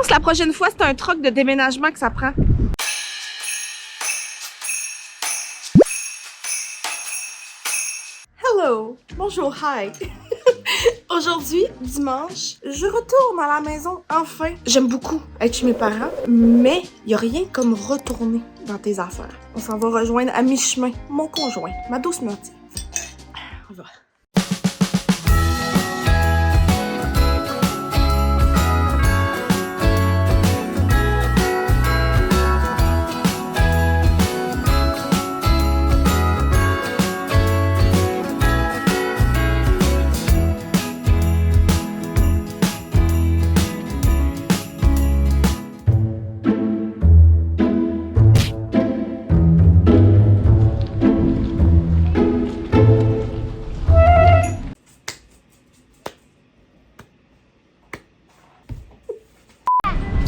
pense que la prochaine fois, c'est un truck de déménagement que ça prend. Hello! Bonjour, hi! Aujourd'hui, dimanche, je retourne à la maison, enfin. J'aime beaucoup être chez mes parents, mais il n'y a rien comme retourner dans tes affaires. On s'en va rejoindre à mi-chemin mon conjoint, ma douce native. On va.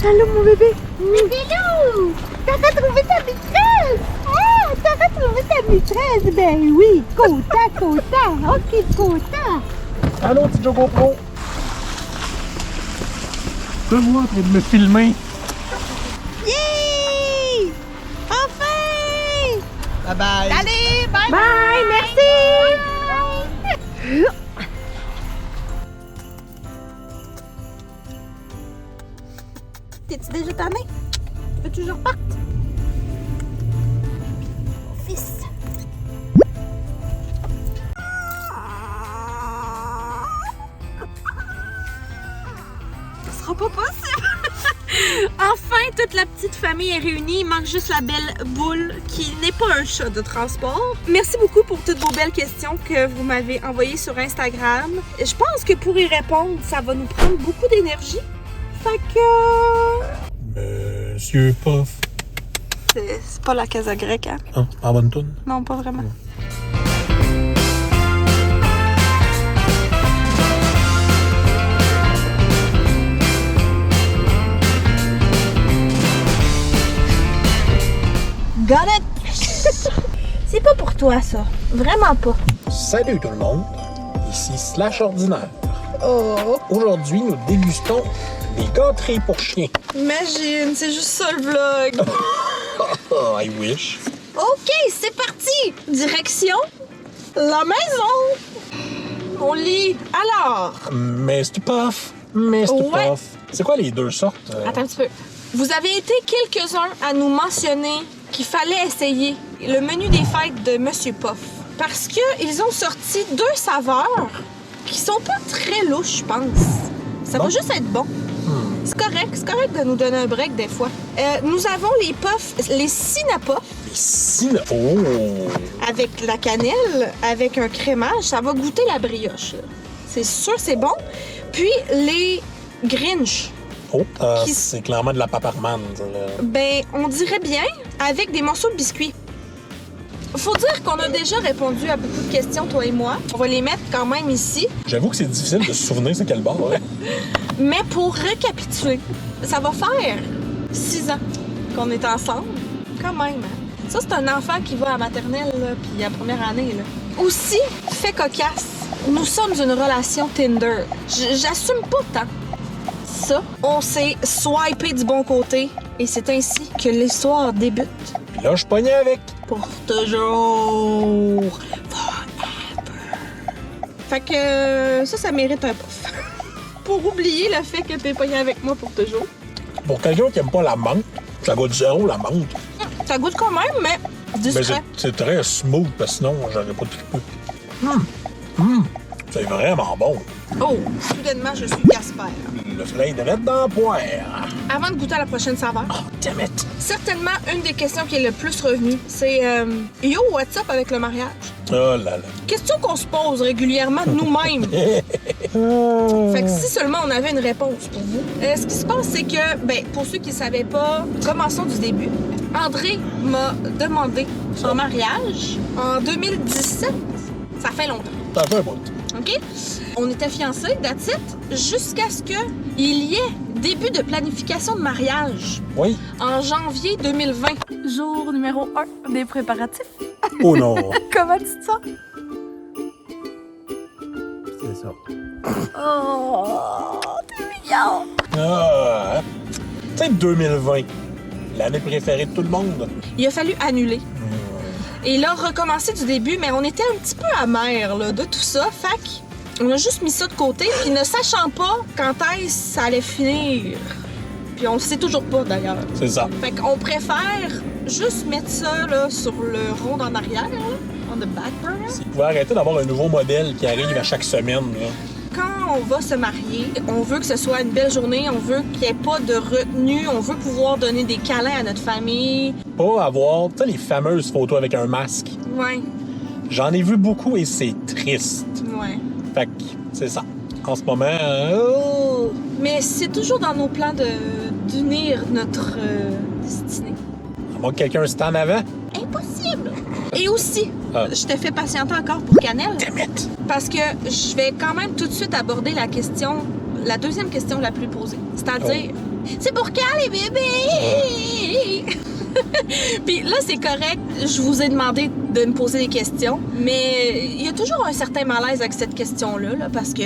Allô mon bébé! Hello! T'as retrouvé ta maîtresse! Ah! T'as retrouvé ta maîtresse! Ben oui! Content! Ok, content! Allô, petit Joe GoPro! Te vois en train de me filmer! Yeah! Enfin! Bye bye! Allez! Bye! Bye! Merci! T'es-tu déjà tanné? Veux-tu que je reparte? Mon fils! Ce sera pas possible! Enfin, toute la petite famille est réunie. Il manque juste la belle boule qui n'est pas un chat de transport. Merci beaucoup pour toutes vos belles questions que vous m'avez envoyées sur Instagram. Je pense que pour y répondre, ça va nous prendre beaucoup d'énergie. Fait que... Monsieur Puff. C'est pas la casa grecque, hein? Hein, pas bonne toune? Non, pas vraiment. Got it! C'est pas pour toi, ça. Vraiment pas. Salut tout le monde, ici Slash Ordinaire. Oh! Aujourd'hui, nous dégustons des gâteries pour chiens. Imagine, c'est juste ça le vlog. Oh, I wish. OK, c'est parti! Direction la maison! Mon lit. Alors, Mr. Puff. Ouais. Puff. C'est quoi les deux sortes? attends un petit peu. Vous avez été quelques-uns à nous mentionner qu'il fallait essayer le menu des fêtes de Monsieur Puff. Parce qu'ils ont sorti deux saveurs qui sont pas très louches, je pense. Ça va Bon. juste être bon. C'est correct de nous donner un break des fois. Nous avons les puffs, les Cinnapop, Les cinnamons. Oh! avec la cannelle, avec un crémage. Ça va goûter la brioche, là. C'est sûr, c'est bon. Puis les Grinch. Oh, Qui- c'est clairement de la paparman. Ça, là. Ben, on dirait bien avec des morceaux de biscuits. Faut dire qu'on a déjà répondu à beaucoup de questions, toi et moi. On va les mettre quand même ici. J'avoue que c'est difficile de se souvenir c'est quel bar, ouais. Mais pour récapituler, ça va faire 6 ans qu'on est ensemble. Quand même. Hein? Ça, c'est un enfant qui va à la maternelle, là, puis à la première année. Là. Aussi, fait cocasse, nous sommes une relation Tinder. J'assume pas tant ça. On s'est swipé du bon côté et c'est ainsi que l'histoire débute. Puis là, je pognais avec. Pour toujours. Forever. Fait que ça mérite un puff. Pour oublier le fait que t'es pogné avec moi pour toujours. Pour quelqu'un qui aime pas la menthe, ça goûte zéro la menthe. Ça goûte quand même, mais Mais discret. c'est très smooth, parce que sinon, j'aurais pas trippé. C'est vraiment bon. Oh, soudainement, je suis Gasper. Le soleil de mettre dans la poire. Avant de goûter à la prochaine saveur, Oh, damn it. certainement une des questions qui est le plus revenue, c'est Yo, what's up avec le mariage? Oh là là. Question qu'on se pose régulièrement nous-mêmes. Fait que si seulement on avait une réponse pour vous. Ce qui se passe, c'est que, ben, pour ceux qui ne savaient pas, commençons du début. André m'a demandé en mariage en 2017. Ça fait longtemps. Ça fait un bout. OK? On était fiancés, that's it, jusqu'à ce qu'il y ait début de planification de mariage Oui. en janvier 2020. Jour numéro 1 des préparatifs. Oh non. Comment tu te sens? C'est ça. Oh, t'es mignon! Ah, Tu sais, 2020, l'année préférée de tout le monde. Il a fallu annuler. Et là, recommencer du début, mais on était un petit peu amer là, de tout ça. Fait qu'on a juste mis ça de côté, puis ne sachant pas quand est-ce ça allait finir. Puis on le sait toujours pas, d'ailleurs. C'est ça. Fait qu'on préfère juste mettre ça là, sur le rond en arrière, là, on the back burner. Vous pouvez arrêter d'avoir un nouveau modèle qui arrive à chaque semaine. Là. Quand on va se marier, on veut que ce soit une belle journée, on veut qu'il n'y ait pas de retenue, on veut pouvoir donner des câlins à notre famille. Pas avoir, tu sais, les fameuses photos avec un masque. Ouais, J'en ai vu beaucoup et c'est triste. ouais. Fait que c'est ça. En ce moment, Mais c'est toujours dans nos plans d'unir notre destinée. à moins que quelqu'un se en avant. Impossible! Et aussi, Ah. je te fais patienter encore pour Canel. Damn it. Parce que je vais quand même tout de suite aborder la deuxième question la plus posée. C'est-à-dire, c'est pour quand les bébés? Puis là, c'est correct. Je vous ai demandé de me poser des questions, mais il y a toujours un certain malaise avec cette question-là, là, parce que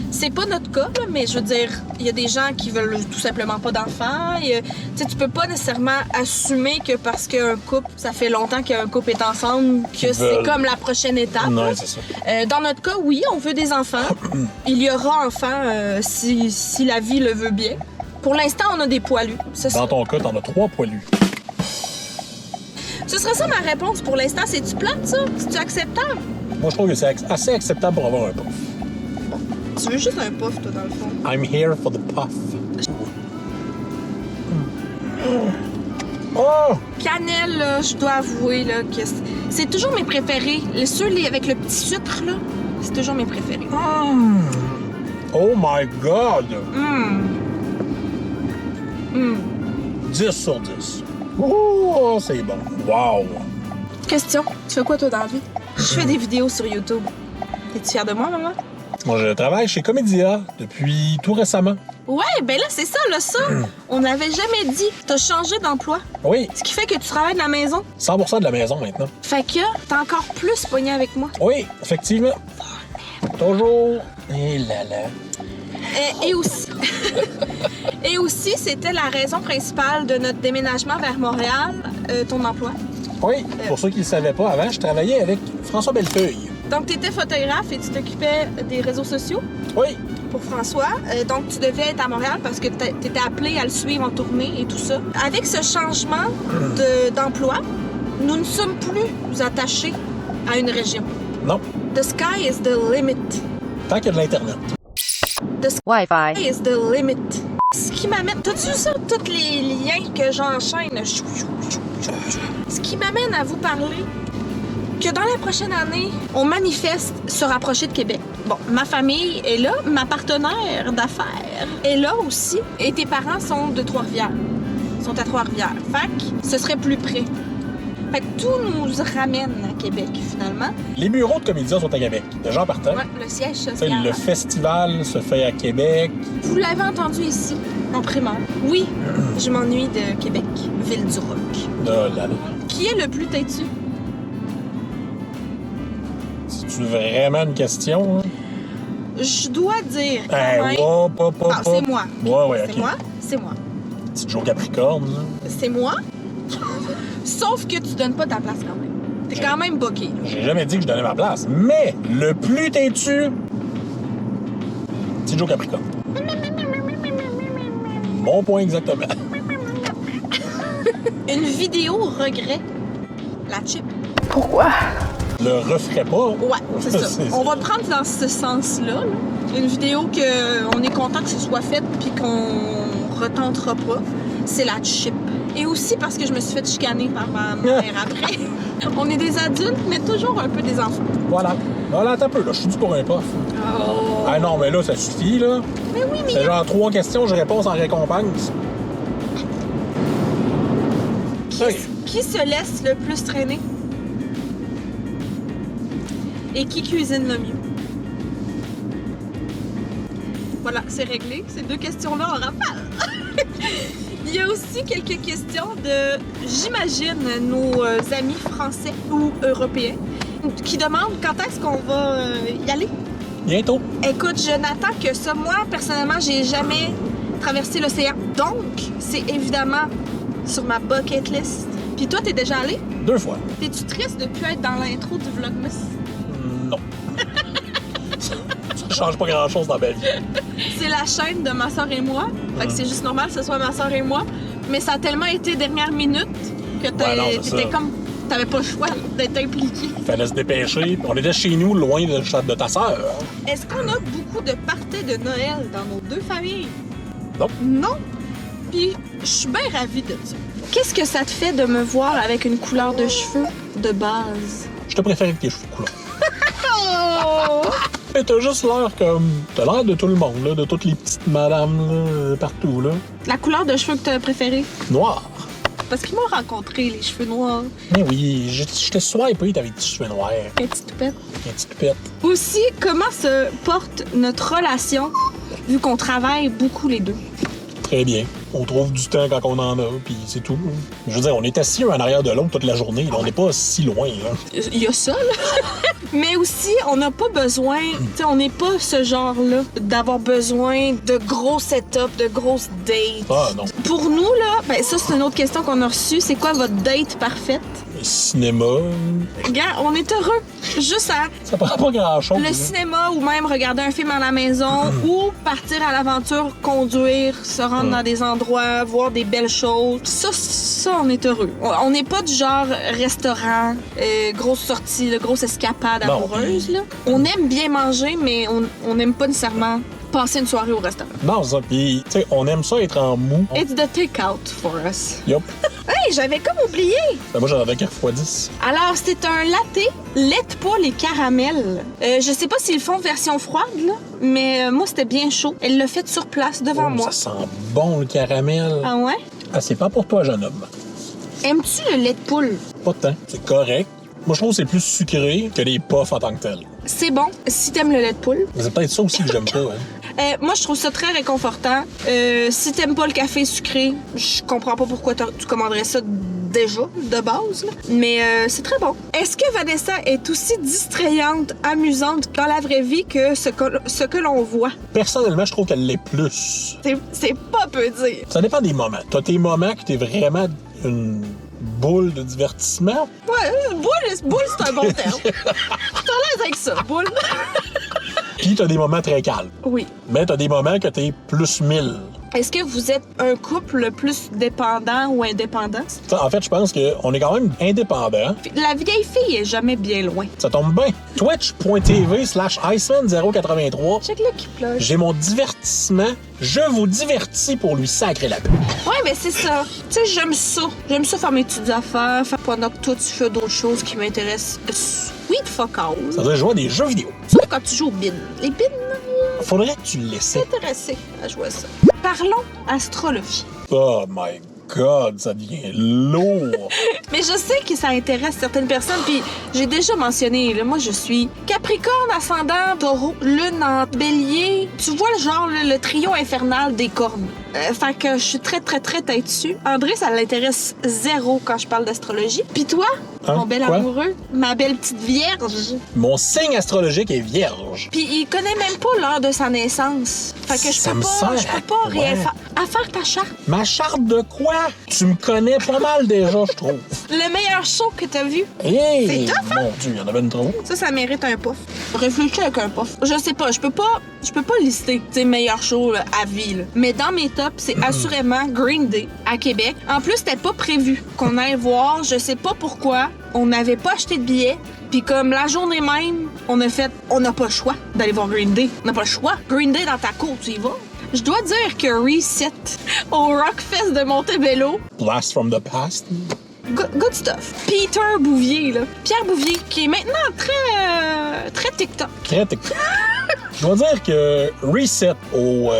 c'est pas notre cas, là, mais je veux dire, il y a des gens qui veulent tout simplement pas d'enfants. Tu sais, tu peux pas nécessairement assumer que parce qu'un couple, ça fait longtemps qu'un couple est ensemble, que c'est veulent. comme la prochaine étape. Non, là. c'est ça. Dans notre cas, oui, on veut des enfants. Il y aura enfants si la vie le veut bien. Pour l'instant, on a des poilus. Dans ton cas, t'en as 3 poilus. Ce serait ça ma réponse pour l'instant. C'est-tu plate, ça? C'est-tu acceptable? Moi, je trouve que c'est assez acceptable pour avoir un puff. Tu veux juste un puff, toi, dans le fond. I'm here for the puff. Oh! Cannelle, là, je dois avouer là, que c'est toujours mes préférés. Ceux avec le petit sucre, là, c'est toujours mes préférés. Oh my God! 10 sur 10. Oh, c'est bon. Wow! Question, tu fais quoi, toi, dans la vie? Je fais des vidéos sur YouTube. Es-tu fière de moi, maman? Moi, je travaille chez Comédia depuis tout récemment. Ouais, ben là, c'est ça, là, ça. On n'avait jamais dit. T'as changé d'emploi. Oui, Ce qui fait que tu travailles de la maison. 100% de la maison maintenant. Fait que t'es encore plus pogné avec moi. Oui, effectivement. Toujours. Et là là. Et aussi... Et aussi, c'était la raison principale de notre déménagement vers Montréal, ton emploi. Oui, pour ceux qui ne le savaient pas, avant, je travaillais avec François Bellefeuille. Donc, tu étais photographe et tu t'occupais des réseaux sociaux Oui, pour François. Donc, tu devais être à Montréal parce que tu étais appelé à le suivre en tournée et tout ça. Avec ce changement d'emploi, nous ne sommes plus attachés à une région. non, The sky is the limit. tant qu'il y a de l'Internet. The sky Wi-Fi. is the limit. Ce qui m'amène... T'as-tu vu ça? Tous les liens que j'enchaîne. Ce qui m'amène à vous parler que dans la prochaine année, on manifeste se rapprocher de Québec. Bon, ma famille est là, ma partenaire d'affaires est là aussi, et tes parents sont de Trois-Rivières. Sont à Trois-Rivières. Fait que ce serait plus près. Fait que tout nous ramène à Québec, finalement. Les bureaux de Comédia sont à Québec. De gens partant. Ouais, le siège Tu sais, social. le festival se fait à Québec. Vous l'avez entendu ici, en primaire. Oui, je m'ennuie de Québec, ville du rock. Oh là là. Qui est le plus têtu? C'est-tu vraiment une question? Hein? Je dois dire quand Hey, même... hop, hop, hop, Ah, c'est hop. moi. Ouais, ouais, C'est ok. moi, c'est moi. Petit Joe Capricorne, là. C'est moi. Sauf que tu donnes pas ta place quand même. T'es quand même bokeh. J'ai jamais dit que je donnais ma place. Mais le plus têtu, petit Joe Capricorne. Bon point exactement. Une vidéo regret. La chip. Le referais pas. Ouais, c'est ça. C'est On va le prendre dans ce sens-là. Là. Une vidéo que on est content que ce soit faite puis qu'on retentera pas. C'est la chip. Et aussi parce que je me suis fait chicaner par ma mère après. On est des adultes, mais toujours un peu des enfants. Voilà. Voilà, attends un peu, là. Je suis dû pour un puff. Oh. Ah non, mais là, ça suffit, là. Mais oui, mais C'est genre 3 questions, je réponds en récompense. qui se laisse le plus traîner? Et qui cuisine le mieux? Voilà, c'est réglé. Ces 2 questions-là en rafale. Il y a aussi quelques questions de, j'imagine, nos amis français ou européens qui demandent quand est-ce qu'on va y aller. Bientôt. Écoute, je n'attends que ça. Moi, personnellement, j'ai jamais traverser l'océan. Donc, c'est évidemment sur ma bucket list. Puis toi, t'es déjà allé? 2 fois. T'es-tu triste de plus être dans l'intro du Vlogmas? Non. Ça change pas grand-chose dans ma vie. C'est la chaîne de ma soeur et moi. Fait que c'est juste normal que ce soit ma soeur et moi. Mais ça a tellement été dernière minute que t'étais comme... T'avais pas le choix d'être impliqué. Il fallait se dépêcher. On était chez nous, loin de ta sœur. Est-ce qu'on a beaucoup de parties de Noël dans nos 2 familles? Non. Non. Puis, je suis bien ravie de ça. Qu'est-ce que ça te fait de me voir avec une couleur de cheveux de base? Je te préfère avec tes cheveux couleurs. Oh! Mais t'as juste l'air comme... T'as l'air de tout le monde, là, de toutes les petites madames, là, partout, là. La couleur de cheveux que t'as préférée? Noir. Parce qu'ils m'ont rencontré, les cheveux noirs. Mais oui, je te swipé, t'avais des petits cheveux noirs. Un petit toupette. Un petit toupette. Aussi, comment se porte notre relation, vu qu'on travaille beaucoup les deux? Très bien. On trouve du temps quand on en a, puis c'est tout. Je veux dire, on est assis un en arrière de l'autre toute la journée. Là, on n'est pas si loin, là. Il y a ça, là. Mais aussi, on n'a pas besoin, tu sais, on n'est pas ce genre-là d'avoir besoin de gros setups, de grosses dates. Ah, non. Pour nous, là, ben ça, c'est une autre question qu'on a reçue. C'est quoi votre date parfaite? Le cinéma, Regarde, on est heureux. Juste à ça prend pas grand-chose. le là. cinéma ou même regarder un film à la maison ou partir à l'aventure, conduire, se rendre dans des endroits, voir des belles choses. Ça, on est heureux. On n'est pas du genre restaurant, grosse sortie, là, grosse escapade Non. amoureuse. Là. On aime bien manger, mais on n'aime pas nécessairement passer une soirée au restaurant. Non, ça. Puis, tu sais, on aime ça être en mou. It's the take-out for us. Yup. Hey, j'avais comme oublié! Ben, moi, j'en avais qu'à x10. Alors, c'est un latte, lait de poule et caramel. Je sais pas s'ils le font version froide, là, mais moi, c'était bien chaud. Elle l'a fait sur place devant moi. Ça sent bon, le caramel. Ah ouais? Ah, c'est pas pour toi, jeune homme. Aimes-tu le lait de poule? Pas de temps. C'est correct. Moi, je trouve que c'est plus sucré que les puffs en tant que tel. C'est bon, si t'aimes le lait de poule. Mais c'est peut-être ça aussi que j'aime pas, hein. Moi, je trouve ça très réconfortant. Si t'aimes pas le café sucré, je comprends pas pourquoi tu commanderais ça déjà, de base. Là. Mais c'est très bon. Est-ce que Vanessa est aussi distrayante, amusante dans la vraie vie que ce que l'on voit? Personnellement, je trouve qu'elle l'est plus. C'est pas peu dire. Ça dépend des moments. T'as tes moments que t'es vraiment une boule de divertissement. Ouais, boule, c'est un bon terme. T'as l'aise avec ça, boule. Puis t'as des moments très calmes. Oui. Mais t'as des moments que t'es plus 1000. Est-ce que vous êtes un couple plus dépendant ou indépendant? En fait, je pense qu'on est quand même indépendants. La vieille fille est jamais bien loin. Ça tombe bien. Twitch.tv/Iceman083. Check-le qui pleure. J'ai mon divertissement. Je vous divertis pour lui sacrer la paix. Ouais, mais c'est ça. Tu sais, j'aime ça. J'aime ça faire mes petites affaires, pendant que toi, tu fais d'autres choses qui m'intéressent. Sweet fuck all. Ça veut dire jouer à des jeux vidéo. Surtout quand tu joues aux bins. Les bins, Faudrait que tu le laisses. intéressé à jouer à ça. Parlons astrologie. Oh my God, ça devient lourd. Mais je sais que ça intéresse certaines personnes, puis j'ai déjà mentionné, là, moi je suis Capricorne, ascendant, Taureau, Lune en Bélier. Tu vois le genre, le trio infernal des cornes. Fait que je suis très, très, très tête dessus. André, ça l'intéresse zéro quand je parle d'astrologie. Puis toi, Hein? mon bel Quoi? amoureux, ma belle petite vierge. Mon signe astrologique est vierge. Puis il connaît même pas l'heure de sa naissance. Fait que je Ça peux me pas, sert je à peux pas quoi? rien faire. À faire ta charte. Ma charte de quoi? Tu me connais pas mal déjà, je trouve. Le meilleur show que t'as vu. Hey, C'est tough, hein? mon Dieu, il y en avait une trop. Ça mérite un puff. Réfléchis avec un puff. Je sais pas, je peux pas lister tes meilleurs shows là, à vie. Là. Mais dans mes tops, c'est assurément Green Day à Québec. En plus, c'était pas prévu qu'on aille voir. Je sais pas pourquoi. On n'avait pas acheté de billets. Puis comme la journée même, on n'a pas le choix d'aller voir Green Day. On n'a pas le choix. Green Day dans ta cour, tu y vas. Je dois dire que Reset au Rockfest de Montebello, Blast from the past. good stuff. Peter Bouvier, là. Pierre Bouvier, qui est maintenant très TikTok. Très TikTok. Je dois dire que Reset au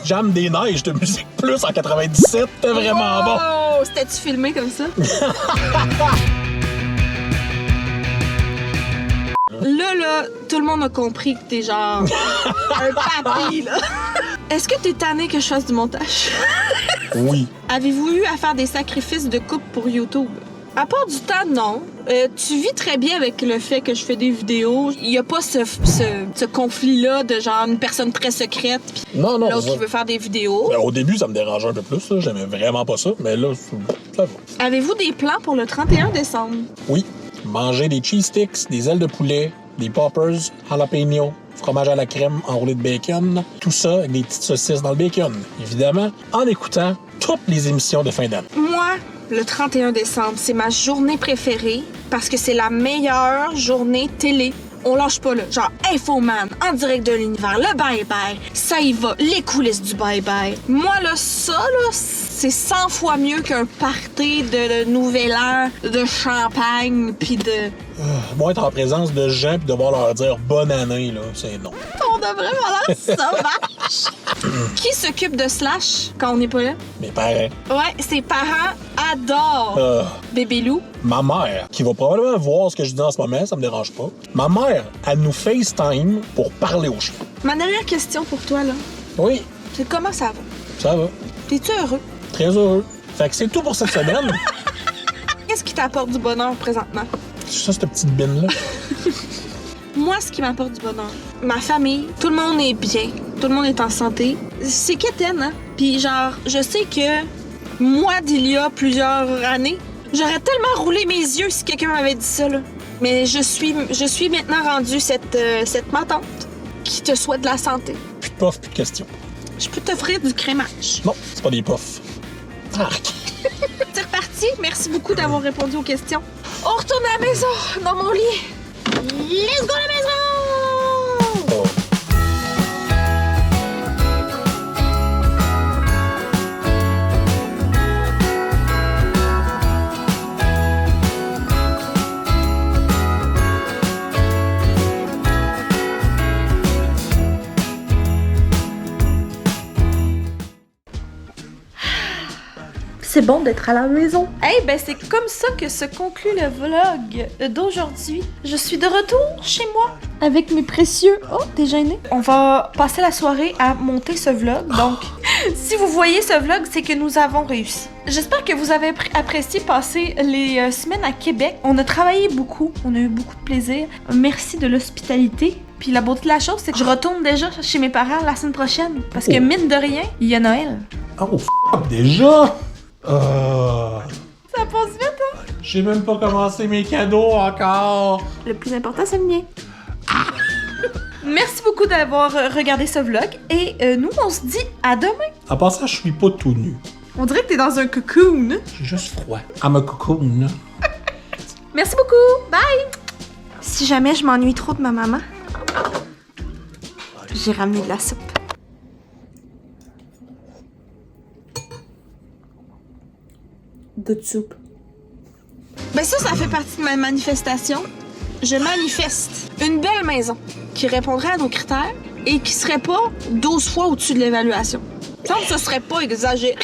Jam des Neiges de Musique Plus en 97, c'était vraiment bon. Oh, c'était-tu filmé comme ça? Là, tout le monde a compris que t'es genre un papy, là. Est-ce que t'es tanné que je fasse du montage? Oui. Avez-vous eu à faire des sacrifices de couple pour YouTube? À part du temps, non. Tu vis très bien avec le fait que je fais des vidéos. Il y a pas ce conflit-là de genre une personne très secrète pis Non, l'autre ça. qui veut faire des vidéos. Ben, au début, ça me dérangeait un peu plus. Là. J'aimais vraiment pas ça, mais là, ça va. Avez-vous des plans pour le 31 décembre? Oui, manger des cheese sticks, des ailes de poulet, des poppers, jalapeno, fromage à la crème enroulé de bacon, tout ça avec des petites saucisses dans le bacon, évidemment, en écoutant toutes les émissions de fin d'année. Moi, le 31 décembre, c'est ma journée préférée parce que c'est la meilleure journée télé. On lâche pas là. Genre Infoman, en direct de l'univers, le bye-bye, ça y va, les coulisses du bye-bye. Moi, là, ça, là, c'est 100 fois mieux qu'un party de nouvel an, de champagne, puis de... Moi, être en présence de gens puis devoir leur dire bonne année, là, c'est non. On a vraiment l'air sauvage. Qui s'occupe de Slash quand on n'est pas là? Mes parents. Ouais, ses parents adorent Bébé Lou. Ma mère, qui va probablement voir ce que je dis en ce moment, ça me dérange pas. Ma mère, elle nous FaceTime pour parler aux chiens. Ma dernière question pour toi, là, Oui, c'est comment ça va? ça va. T'es-tu heureux? Très heureux. Fait que c'est tout pour cette semaine. Qu'est-ce qui t'apporte du bonheur présentement? C'est ça, cette petite bine-là. Moi, ce qui m'apporte du bonheur, ma famille, tout le monde est bien, tout le monde est en santé. C'est quétaine, hein? Puis genre, je sais que moi, d'il y a plusieurs années, j'aurais tellement roulé mes yeux si quelqu'un m'avait dit ça, là. Mais je suis maintenant rendue cette ma tante qui te souhaite de la santé. Plus de puff, plus de questions. Je peux t'offrir du crémage. Non, c'est pas des puffs. Arc. C'est reparti. Merci beaucoup d'avoir répondu aux questions. On retourne à la maison, dans mon lit. Let's go à la maison! Oh. C'est bon d'être à la maison. Hey, ben c'est comme ça que se conclut le vlog d'aujourd'hui. Je suis de retour chez moi avec mes précieux... Oh, t'es gêné? On va passer la soirée à monter ce vlog, donc si vous voyez ce vlog, c'est que nous avons réussi. J'espère que vous avez apprécié passer les semaines à Québec. On a travaillé beaucoup, on a eu beaucoup de plaisir. Merci de l'hospitalité. Puis la beauté de la chose, c'est que je retourne déjà chez mes parents la semaine prochaine. Parce que mine de rien, il y a Noël. Oh, déjà? Ça passe vite, hein? J'ai même pas commencé mes cadeaux encore. Le plus important, c'est le mien. Merci beaucoup d'avoir regardé ce vlog. Et nous, on se dit à demain. En passant, je suis pas tout nu. On dirait que t'es dans un cocoon. J'ai juste froid. I'm a cocoon. Merci beaucoup. Bye! Si jamais je m'ennuie trop de ma maman, j'ai ramené de la soupe. De soupe. Ben ça fait partie de ma manifestation. Je manifeste une belle maison qui répondrait à nos critères et qui serait pas 12 fois au-dessus de l'évaluation. Ça serait pas exagéré.